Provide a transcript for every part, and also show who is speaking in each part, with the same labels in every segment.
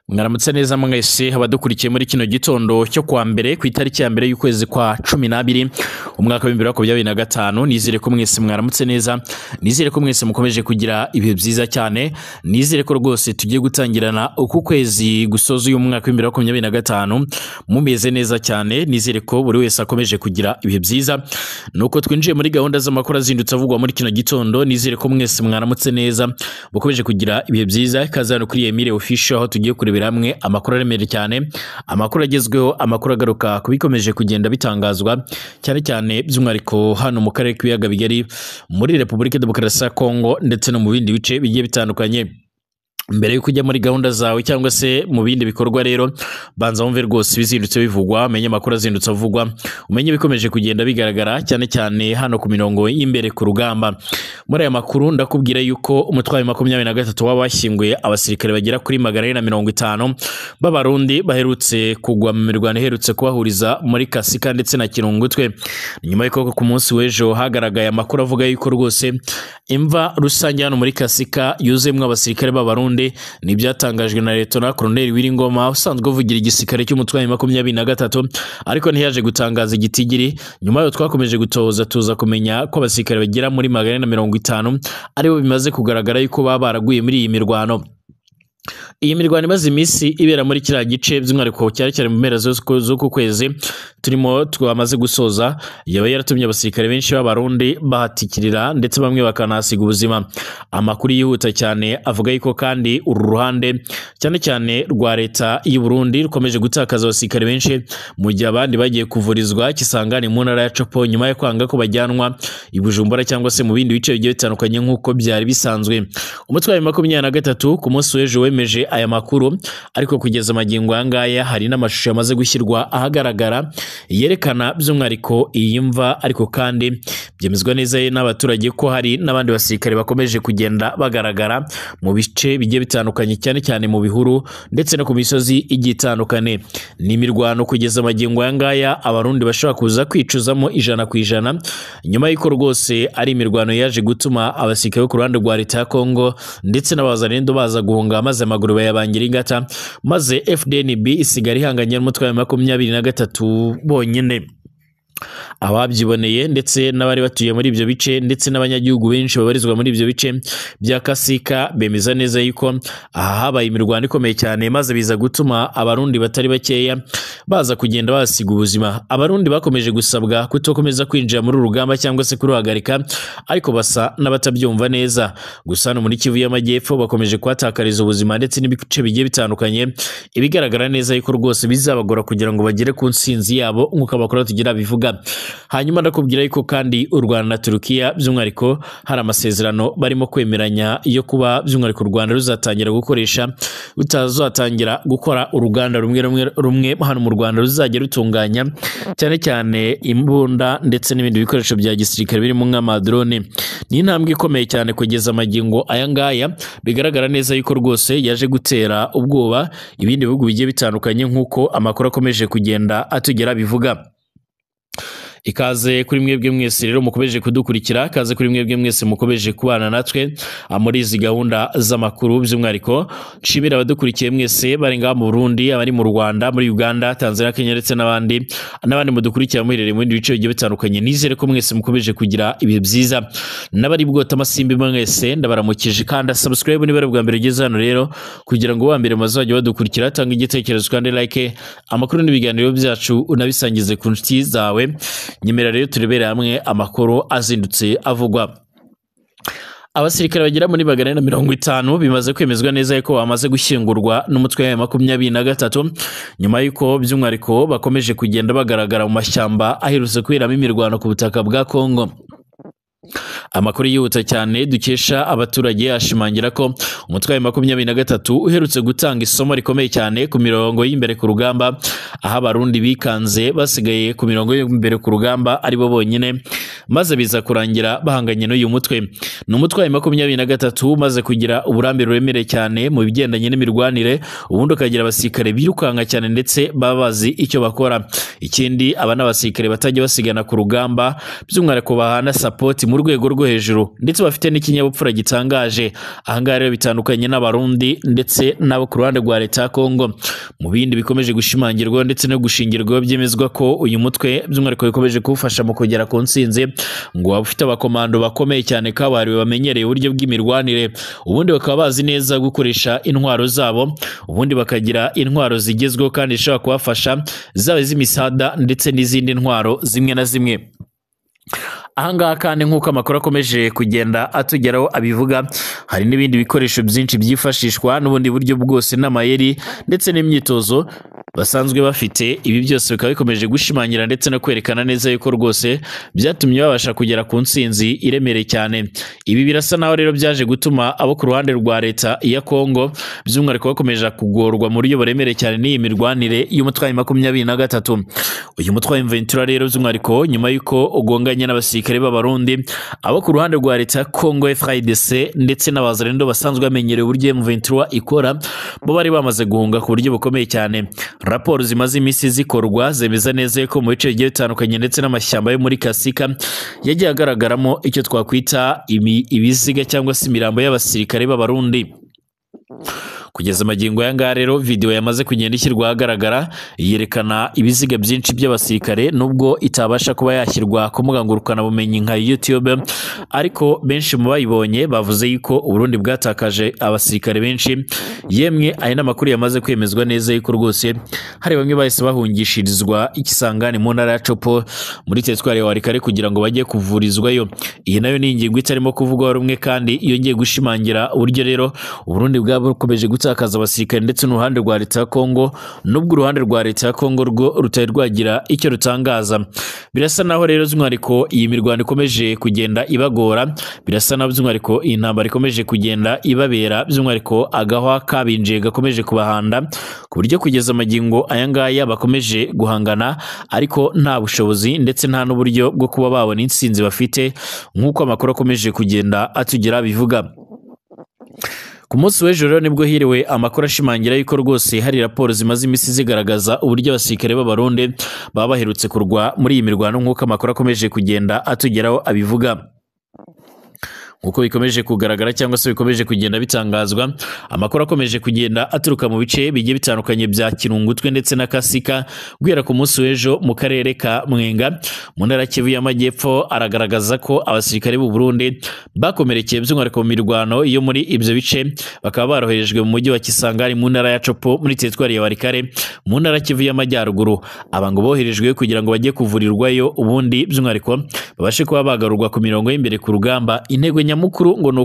Speaker 1: Mwaramutse neza mwese abadukurikiye muri kino gitondo cyo kwa mbere ku itariki ya mbere y'ukwezi kwa 12 umwaka wa 2025. Nizere ko mwese mwaramutse neza, nizere ko mwese mukomeje kugira ibihe byiza cyane, nizere ko rwose tugiye gutangirana uku kwezi gusoza uyu mwaka wa 2025 mumeze neza cyane. Nizere ko buri wese akomeje kugira ibihe byiza, nuko twinjiye muri gahunda z'amakuru azindutse avugwa muri kino gitondo. Nizere ko mwese mwaramutse neza, mukomeje kugira ibihe byiza. Kazano kuri Emile Official aho tugiye kurebera hamwe amakuru aremereye cyane, amakuru agezweho, amakuru agaruka kubikomeje kugenda bitangazwa cyane cyane by'umwihariko hano mu karere k'ibiyaga bigari muri Repubulika Demokarasi ya Kongo ndetse no mu bindi bice bigiye bitandukanye. Mbere yo kujya muri gahunda zawe cyangwa se mu bindi bikorwa rero, banza wumve rwose bizindutse bivugwa, umenye amakuru azindutse avugwa, umenye bikomeje kugenda bigaragara cyane cyane hano ku mirongo y'imbere ku rugamba. Muri aya makuru ndakubwira yuko umutwaro 23 wabashyinguye abasirikare bagera kuri 450 b'abarundi baherutse kugwa mu mirwano iherutse kubahuriza muri Kasika ndetse na Kirungutwe. Nyuma y'uko ku munsi w'ejo hagaragaye amakuru avuga yuko rwose imva rusange hano muri Kasika yuzuyemo abasirikare b'abarundi ni byatangajwe na Lieutenant Colonel Wiringoma usanzwe uvugira igisirikare cy'umutwaro 23, ariko ntiyaje gutangaza igitigiri. Nyuma yo twakomeje gutoza tuza kumenya ko abasirikare bagera muri 450 aribo bimaze kugaragara yuko baba baraguye muri iyi mirwano. Iyi mirwano imaze iminsi ibera muri kiriya gice by'umwihariko cyari mu mpera z'uku kwezi turimo twamaze gusoza, yaba yaratumye abasirikare benshi b'abarundi bahatikirira ndetse bamwe bakanasiga ubuzima. Amakuru yihuta cyane avuga yuko kandi uru ruhande cyane cyane rwa leta y'u Burundi rukomeje gutakaza abasirikare benshi, mu gihe abandi bagiye kuvurizwa Kisangani mu ntara ya Copo nyuma yo kwanga ko bajyanwa i Bujumbura cyangwa se mu bindi bice bigiye bitandukanye nk'uko byari bisanzwe. Umutwaro 23 ku munsi w'ejo wemeje aya makuru, ariko kugeza magingo yangaya hari n'amashusho yamaze gushyirwa ahagaragara yerekana by'umwihariko iyi mva, ariko kandi byemezwa neza n'abaturage ko hari n'abandi basirikare bakomeje kugenda bagaragara mu bice bigiye bitandukanye cyane cyane mu bihuru ndetse no ku misozi igiye itandukanye. Ni imirwano kugeza magingo yangaya abarundi bashobora kuza kwicuzamo 100% nyuma y'uko rwose ari imirwano yaje gutuma abasirikare ku ruhande rwa leta ya Kongo ndetse n'abazarendo baza guhunga maze amaguru bayabangira ingata, maze FDNB isigara ihanganye n'umutwaro 23 bonyine. Ababyiboneye ndetse n'abari batuye muri ibyo bice ndetse n'abanyagihugu benshi babarizwa muri ibyo bice bya Kasika bemeza neza yuko aha habaye imirwano ikomeye cyane, maze biza gutuma abarundi batari bakeya baza kugenda basiga ubuzima. Abarundi bakomeje gusabwa kutokomeza kwinjira muri urugamba cyangwa se kuruhagarika, ariko basa n'abatabyumva neza. Gusa no muri Kivu y'Amajyepfo bakomeje kwatakariza ubuzima ndetse n'ibice bigiye bitandukanye, ibigaragara neza yuko rwose bizabagora kugira ngo bagere ku nsinzi yabo nk'uko abakuru tugira bivuga. Hanyuma ndakubwira yuko kandi u Rwanda na Turukiya by'umwihariko hari amasezerano barimo kwemeranya yo kuba by'umwihariko u Rwanda ruzatangira gukoresha utazatangira gukora uruganda rumwe hano mu Rwanda ruzajya rutunganya cyane cyane imbunda ndetse n'ibindi bikoresho bya gisirikare birimo nk'amadrone. Ni intambwe ikomeye cyane kugeza magingo aya ngaya, bigaragara neza yuko rwose yaje gutera ubwoba ibindi bihugu bigiye bitandukanye nk'uko amakuru akomeje kugenda atugera bivuga. Ikaze kuri mwebwe mwese rero mukomeje kudukurikira, kaze kuri mwebwe mwese mukomeje kubana natwe muri izi gahunda z'amakuru by'umwihariko. Nshimira abadukurikiye mwese bari ngaha mu Burundi, abari mu Rwanda, muri Uganda, Tanzania, Kenya ndetse n'abandi mudukurikira muherereye mu bindi bice bigiye bitandukanye. Nizere ko mwese mukomeje kugira ibihe byiza. N'abari bwota amasimbi mwese ndabaramukije, kandi subscribe niba ari bwa mbere ugeze hano rero kugira ngo wa mbere mazajye badukurikira, tanga igitekerezo kandi like amakuru n'ibiganiro byacu unabisangize ku nshuti zawe. Nyemera rero turebere hamwe amakuru azindutse avugwa. Abasirikare bagera muri 450 bimaze kwemezwa neza yuko bamaze gushyingurwa n'umutwe wa 23 nyuma y'uko by'umwihariko bakomeje kugenda bagaragara mu mashyamba aherutse kwiramo imirwano ku butaka bwa Kongo. Amakuru yihuta cyane dukesha abaturage ashimangira ko umutwe wa 23 uherutse gutanga isomo rikomeye cyane ku mirongo y'imbere ku rugamba, aho abarundi bikanze basigaye ku mirongo y'imbere ku rugamba aribo bonyine maze biza kurangira bahanganye n'uyu mutwe. Ni umutwe wa 23 maze kugira uburambe ruremereye cyane mu bigendanye n'imirwanire, ubundi ukagira abasirikare birukanka cyane ndetse baba bazi icyo bakora. Ikindi aba n'abasirikare batajya basigana ku rugamba, by'umwihariko bahana support mu rwego rwo hejuru ndetse bafite n'ikinyabupfura gitangaje. Ahangaha rero bitandukanye n'abarundi ndetse n'abo ku ruhande rwa leta ya Kongo. Mu bindi bikomeje gushimangirwa ndetse no gushingirwa byemezwa ko uyu mutwe by'umwihariko bikomeje kuwufasha mu kugera ku ntsinzi, ngo waba ufite abakomando bakomeye cyane kabariwe bamenyereye uburyo bw'imirwanire, ubundi bakaba bazi neza gukoresha intwaro zabo, ubundi bakagira intwaro zigezweho kandi zishobora kubafasha, zaba iz'imisada ndetse n'izindi ntwaro zimwe na zimwe. Ahangaha kandi nk'uko amakuru akomeje kugenda atugeraho abivuga, hari n'ibindi bikoresho byinshi byifashishwa n'ubundi buryo bwose n'amayeri ndetse n'imyitozo basanzwe bafite. Ibi byose bikaba bikomeje gushimangira ndetse no kwerekana neza yuko rwose byatumye babasha kugera ku ntsinzi iremereye cyane. Ibi birasa naho rero byaje gutuma abo ku ruhande rwa leta ya Kongo by'umwihariko bakomeje kugorwa mu buryo buremereye cyane n'iyi mirwanire y'umutwe wa 23. Uyu mutwe wa M23 rero by'umwihariko nyuma yuko ugonganye n'abasirikare b'abarundi, abo ku ruhande rwa leta ya Kongo FARDC ndetse n'abazarendo basanzwe bamenyereye uburyo M23 ikora, bo bari bamaze guhunga ku buryo bukomeye cyane. Raporo zimaze iminsi zikorwa zemeza neza ko mu bice bigiye bitandukanye ndetse n'amashyamba yo muri Kasika yagiye agaragaramo icyo twakwita ibiziga cyangwa se imirambo y'abasirikare b'abarundi. Kugeza magingo ya ngaha rero video yamaze kugenda ishyirwa ahagaragara yerekana ibiziga byinshi by'abasirikare, nubwo itabasha kuba yashyirwa ku mbuga ngurukanabumenyi nka YouTube, ariko benshi mu bayibonye bavuze yuko Uburundi bwatakaje abasirikare benshi. Yemwe aya n'amakuru yamaze kwemezwa neza yuko rwose hari bamwe bahise bahungishirizwa Ikisangani mu ntara ya Copo muri teritwari ya Walikale kugira ngo bajye kuvurizwayo. Iyi nayo ni ingingo itarimo kuvugwa rumwe kandi yongeye gushimangira uburyo rero Uburundi bwabo bukomeje gutakaza abasirikare ndetse n'uruhande rwa leta ya Kongo, nubwo uruhande rwa leta ya Kongo rwo rutari rwagira icyo rutangaza. Birasa naho rero by'umwihariko iyi mirwano ikomeje kugenda ibagora, birasa naho by'umwihariko iyi ntambara ikomeje kugenda ibabera by'umwihariko agahwa kabinjiye gakomeje kubahanda, ku buryo kugeza magingo aya ngaya bakomeje guhangana ariko nta bushobozi ndetse nta n'uburyo bwo kuba babona intsinzi bafite, nk'uko amakuru akomeje kugenda atugera bivuga. Ku munsi w'ejo rero nibwo hiriwe amakuru ashimangira yuko rwose hari raporo zimaze iminsi zigaragaza uburyo abasirikare b'abarundi baba baherutse kurwa muri iyi mirwano, nk'uko amakuru akomeje kugenda atugeraho abivuga. Uko bikomeje kugaragara cyangwa se bikomeje kugenda bitangazwa, amakuru akomeje kugenda aturuka mu bice bigiye bitandukanye bya Kirungutwe ndetse na Kasika guhera ku munsi w'ejo mu karere ka Mwenga mu ntara Kivu y'Amajyepfo, aragaragaza ko abasirikare b'u Burundi bakomerekeye by'umwihariko mu mirwano yo muri ibyo bice, bakaba baroherejwe mu mujyi wa Kisangani mu ntara ya Copo muri teritwari ya Walikale mu ntara Kivu y'Amajyaruguru. Aba ngo boherejwe kugira ngo bajye kuvurirwayo, ubundi by'umwihariko babashe kuba bagarurwa ku mirongo y'imbere ku rugamba. Intego nyamukuru ngo ni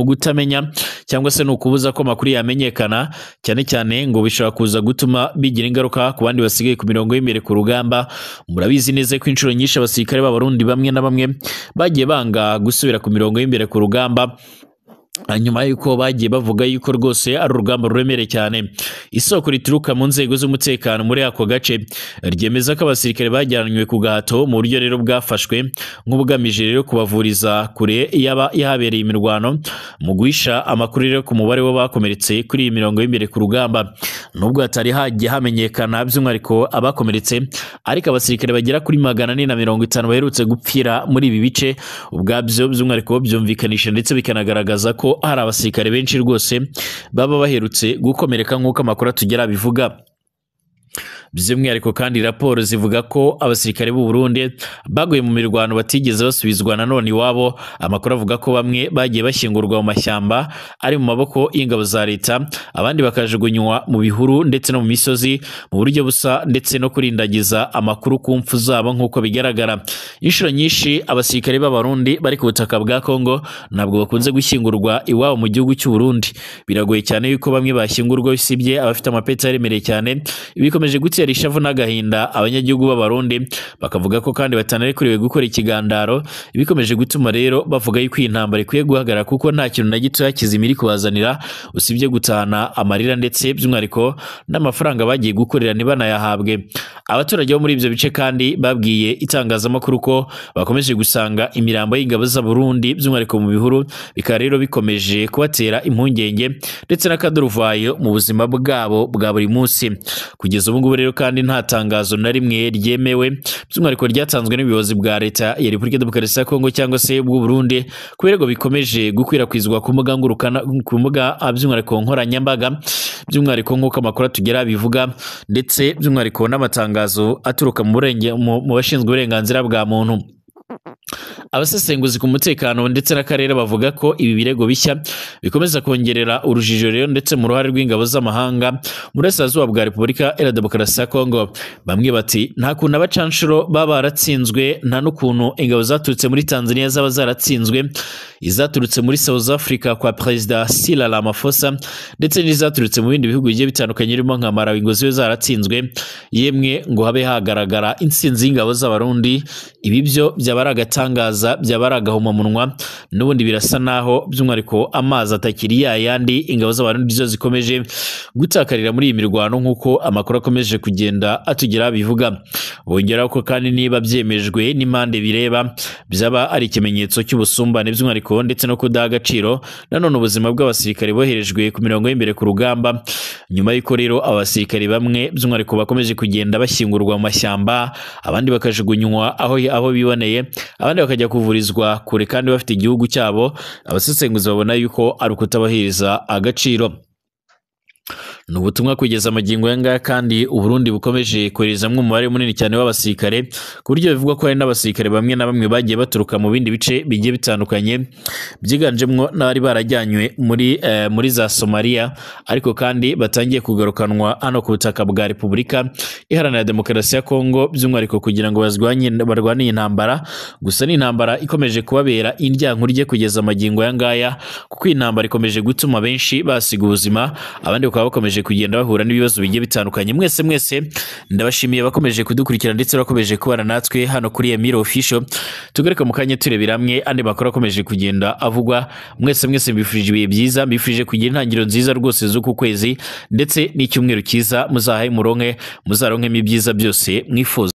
Speaker 1: ugutamenya cyangwa se ni ukubuza ko amakuru yamenyekana, cyane cyane ngo bishobora kuza gutuma bigira ingaruka ku bandi basigaye ku mirongo y'imbere ku rugamba. Murabizi neza ko inshuro nyinshi abasirikare b'abarundi bamwe na bamwe bagiye banga gusubira ku mirongo y'imbere ku rugamba, hanyuma yuko bagiye bavuga yuko rwose ari urugamba ruremereye cyane. Isoko rituruka mu nzego z'umutekano muri ako gace ryemeza ko abasirikare bajyanywe ku gahato mu buryo rero bwafashwe nk'ubugamije rero kubavuriza kure yahabereye imirwano, mu guhisha amakuru rero ku mubare w'abakomeretse kuri iyi mirongo y'imbere ku rugamba. Nubwo hatari hagiye hamenyekana by'umwihariko abakomeretse, ariko abasirikare bagera kuri 450 baherutse gupfira muri ibi bice ubwabyo by'umwihariko byumvikanisha ndetse bikanagaragaza ko hari abasirikare benshi rwose baba baherutse gukomereka, nk'uko amakuru atugera bivuga. By'umwihariko kandi raporo zivuga ko abasirikare b'u Burundi baguye mu mirwano batigeze basubizwa nanone iwabo. Amakuru avuga ko bamwe bagiye bashyingurwa mu mashyamba ari mu maboko y'ingabo za leta, abandi bakajugunywa mu bihuru ndetse no mu misozi mu buryo busa ndetse no kurindagiza amakuru ku mfu zabo. Nk'uko bigaragara, inshuro nyinshi abasirikare b'abarundi bari ku butaka bwa Kongo ntabwo bakunze gushyingurwa iwabo mu gihugu cy'u Burundi. Biragoye cyane yuko bamwe bashyingurwa, usibye abafite amapeti aremereye cyane. Bikomeje gutera ishavu n'agahinda abanyagihugu b'abarundi, bakavuga ko kandi batanerekuriwe gukora ikigandaro, bikomeje gutuma rero bavuga yuko iyi ntambara ikwiye guhagarara kuko nta kintu na gito yakizimira kubazanira usibye gutahana amarira ndetse by'umwihariko n'amafaranga bagiye gukorera ntibanayahabwe. Abaturage bo muri ibyo bice kandi babwiye itangazamakuru ko bakomeje gusanga imirambo y'ingabo za Burundi by'umwihariko mu bihuru, bikaba rero bikomeje kubatera impungenge ndetse n'akaduruvayo mu buzima bwabo bwa buri munsi. Kugeza ubu ngubu rero kandi nta tangazo na rimwe ryemewe by'umwihariko ryatanzwe n'ubuyobozi bwa leta ya Repubulika ya Demokarasi ya Kongo cyangwa se bw'u Burundi ku birego bikomeje gukwirakwizwa ku mbuga by'umwihariko nkoranyambaga, by'umwihariko nk'uko amakuru atugera bivuga, ndetse by'umwihariko n'amatangazo aturuka mu bashinzwe uburenganzira bwa muntu. Abasesenguzi ku mutekano ndetse n'akarere bavuga ko ibi birego bishya bikomeza kongerera urujijo rero ndetse mu ruhare rw'ingabo z'amahanga mu burasirazuba bwa Repubulika ya Demokarasi ya Kongo. Bamwe bati nta kuntu abacanshuro baba baratsinzwe, nta n'ukuntu ingabo zaturutse muri Tanzania zaba zaratsinzwe, izaturutse muri South Africa kwa Perezida Cyril Ramaphosa ndetse n'izaturutse mu bindi bihugu bigiye bitandukanye birimo nka Malawi ngo zibe zaratsinzwe, yemwe ngo habe hagaragara intsinzi y'ingabo z'abarundi. Ibi byo byaba ari agatangaza, byaba ari agahomamunwa, n'ubundi birasa naho by'umwihariko amazi atakiri yayandi ingabo z'abarundi zo zikomeje gutakarira muri iyi mirwano nk'uko amakuru akomeje kugenda atugera bivuga. Bongeraho ko kandi niba byemejwe n'impande bireba byaba ari ikimenyetso cy'ubusumbane by'umwihariko ndetse no kudaha agaciro nanone ubuzima bw'abasirikare boherejwe ku mirongo y'imbere ku rugamba, nyuma y'uko rero abasirikare bamwe by'umwihariko bakomeje kugenda bashyingurwa mu mashyamba, abandi bakajugunywa aho biboneye, abandi bakajya kuvurizwa kure kandi bafite igihugu cyabo. Abasesenguzi babona yuko ari ukutabahiriza agaciro. Ni ubutumwa kugeza amagingo yanga kandi Uburundi bukomeje koherezamwe umubare munini cyane w'abasirikare, ku buryo bivugwa ko hari n'abasirikare bamwe na bamwe bagiye baturuka mu bindi bice bigiye bitandukanye byiganjemo n'abari barajyanywe muri za Somalia, ariko kandi batangiye kugarukanwa hano ku butaka bwa Repubulika Iharanira Demokarasi ya Kongo by'umwihariko kugira ngo barwane iyi ntambara. Gusa ni intambara ikomeje kubabera indyankurye kugeza amagingo yangaya, kuko iyi ntambara ikomeje gutuma benshi basiga ubuzima, abandi bakaba bakomeje kugenda bahura n'ibibazo bigiye bitandukanye. Mwese ndabashimiye bakomeje kudukurikira ndetse bakomeje kubana natwe hano kuri Emile Official. Tugaruka mu kanya turebera hamwe andi makuru akomeje kugenda avugwa. Mwese mbifurije ibihe byiza, mbifurije kugira intangiriro nziza rwose z'uku kwezi ndetse n'icyumweru cyiza muzahaye muzaronkemo ibyiza byose mwifuza.